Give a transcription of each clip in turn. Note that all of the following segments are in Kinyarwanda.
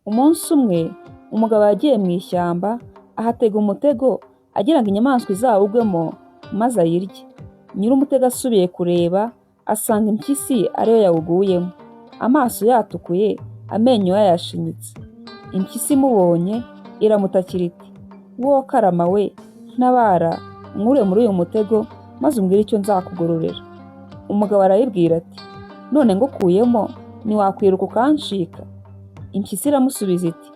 Umunsi umwe umugabo yagiye mu ishyamba ahatega umutego agira ngo inyamaswa izawugwemo maze ayirye. Nyir'umutego asubiye kureba asanga impyisi ariyo yawuguyemo, amaso yatukuye, amenyo yayashinyitse. Impyisi imubonye iramutakira iti, "Wo Karama we, ntabara unkure muri uyu mutego maze umbwire icyo nzakugororera." Umugabo arayibwira ati, "None ngukuyemo ntiwakwiruka ukanshika?" Impyisi iramusubiza iti,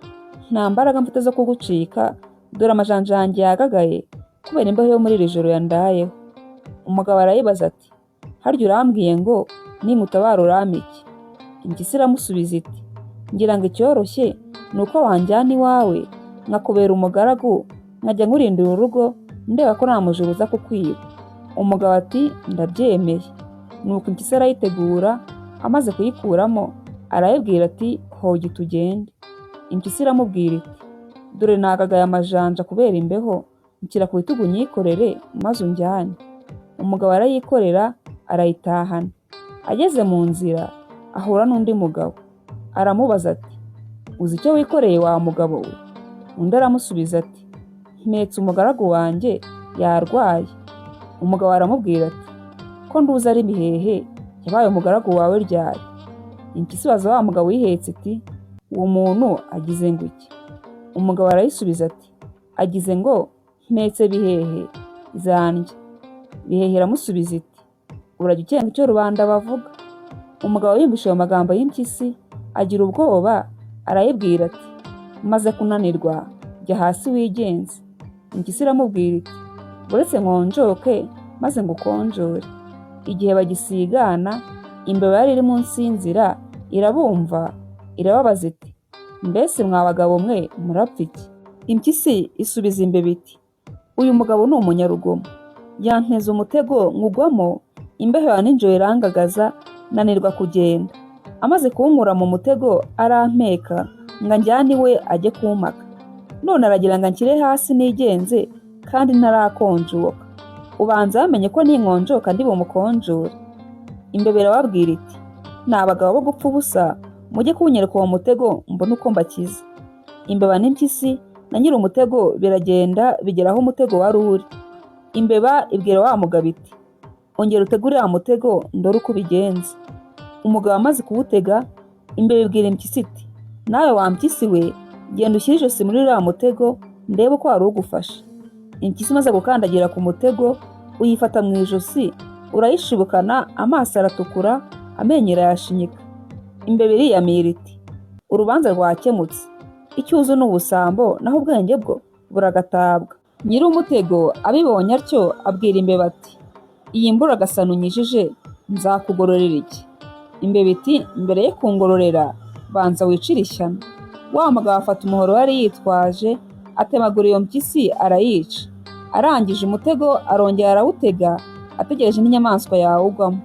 "Nta mbaraga mfite zo kugucika, dore amajanja yanjye yagagaye kubera imbeho yo muri iri joro yandayeho." Umugabo arayibaza ati, "Harya urambwiye ngo ninkutabara urampa iki?" Impyisi iramusubiza iti, "Ngira ngo icyoroshye ni uko wanjyana iwawe nkakubera umugaragu, nkajya nkurindira urugo ndeba ko nta mujura uza kukwiba." Umugabo ati, "Ndabyemeye." Nuko impyisi arayitegura, amaze kuyikuramo arayibwira ati, "Hogi tugende." Impyisi iramubwira iti, "Dore nagagaye amajanja kubera imbeho, nshyira ku bitugu nyikorere maze unjyane." Umugabo arayikorera arayitahana. Ageze mu nzira ahura n'undi mugabo, aramubaza ati, "Uzi icyo wikoreye wa mugabo we?" Undi aramusubiza ati, "Mpetse umugaragu wanjye yarwaye." Umugabo aramubwira ati, "Ko nduzi ari Mihehe yabaye umugaragu wawe ryari?" Impyisi ibaza wa mugabo uyihetse iti, "Uwo muntu agize ngo iki?" Umugabo arayisubiza ati, "Agize ngo mpetse Bihehe zandya." Bihehe iramusubiza iti, "Urajya ukenga icyo rubanda bavuga." Umugabo yumvise ayo magambo y'impyisi agira ubwoba, arayibwira ati, "Maze kunanirwa jya hasi wigenze." Impyisi iramubwira iti, "Uretse nkonjoke maze ngukonjore." Igihe bagisigana, imbeba yari iri munsi y'inzira irabumva, irababaza iti, "Mbese mwa bagabo mwe murapfa iki?" Impyisi isubiza imbeba iti, "Uyu mugabo ni umunyarugomo, yanteze umutego nkugwamo, imbeho ya nijoro irangagaza, nanirwa kugenda. Amaze kuwunkura mu mutego arampeka ngo anjyane iwe ajye kumpaka. None aragira ngo anshyire hasi nigenze kandi ntarakonjoka. Ubanza yamenye ko ninkonjoka ndi bumukonjore." Imbeba irababwira iti, "Ni abagabo bo gupfa ubusa, mujye kunyereka uwo mutego mbone uko mbakiza." Imbeba n'impyisi na nyiri umutego biragenda bigera aho umutego wari uri. Imbeba ibwira wa mugabo iti, "Ongera utegure wa mutego ndore uko ubigenza." Umugabo amaze kuwutega, imbeba ibwira impyisi iti, "Nawe wa mpyisi we, genda ushyire ijosi muri uriya mutego ndebe uko wari ugufashe." Impyisi imaze gukandagira ku mutego uyifata mu ijosi, urayishibukana, amaso aratukura, amenyo irayashinyika. Imbeba iriyamira iti, "Urubanza rwakemutse, icyo uzi ni ubusambo naho ubwenge bwo buragatabwa." Nyir'umutego abibonye atyo abwira imbeba ati, "Iyi mburagasani unyijije nzakugororera iki?" Imbeba iti, "Mbere yo kungororera banza wicire ishyano." Wa mugabo afata umuhoro yari yitwaje, atemagura iyo mpyisi arayica. Arangije umutego arongera arawutega, ategereje n'inyamaswa yawugwamo.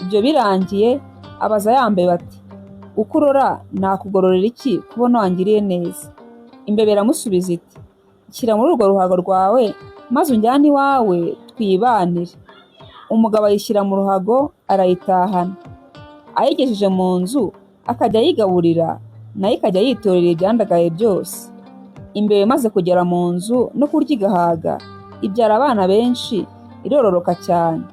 Ibyo birangiye abaza ya mbeba ati, "Uko urora nakugororera iki kubona wangiriye neza?" Imbeba iramusubiza iti, "Shyira muri urwo ruhago rwawe maze unjyane iwawe twibanire." Umugabo ayishyira mu ruhago arayitahana. Ayigejeje mu nzu akajya ayigaburira, nayo ikajya yitorera ibyandagaye byose. Imbeba imaze kugera mu nzu no kurya igahaga, ibyara abana benshi, irororoka cyane.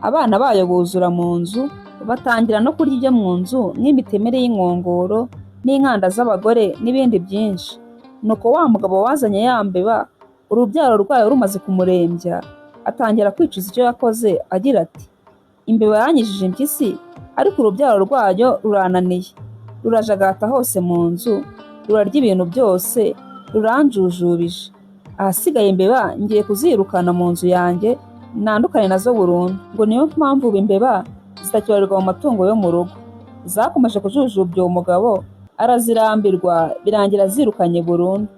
Abana bayo buzura mu nzu, batangira no kurya ibyo mu nzu nk'imitemeri y'inkongoro n'inkanda z'abagore n'ibindi byinshi. Nuko wa mugabo wazanye ya mbeba, urubyaro rwayo rumaze kumurembya, atangira kwicuza icyo yakoze agira ati, "Imbeba yanyijije impyisi, ariko urubyaro rwayo rurananiye, rurajagata hose mu nzu, rurarya ibintu byose, ruranjujubije. Ahasigaye imbeba ngiye kuzirukana mu nzu yanjye, nandukane nazo burundu." Ngo niyo mpamvu ubu imbeba zitakibarirwa mu matungo yo mu rugo. Zakomeje kujujubya uwo mugabo, arazirambirwa, birangira zirukanye burundu.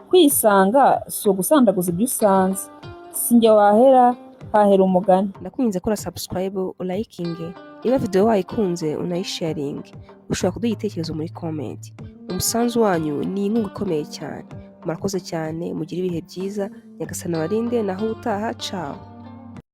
Kwisanga si ugusandaguza ibyo usanze. Si njye wahera, hahera umugani. Ndakwinginze kora subscribe, ulayikinge, niba video wayikunze unayisharinge. Ushobora kuduha igitekerezo muri comment. Umusanzu wanyu ni inkunga ikomeye cyane. Murakoze cyane, mugire ibihe byiza, Nyagasani abarinde, naho utaha, ciao.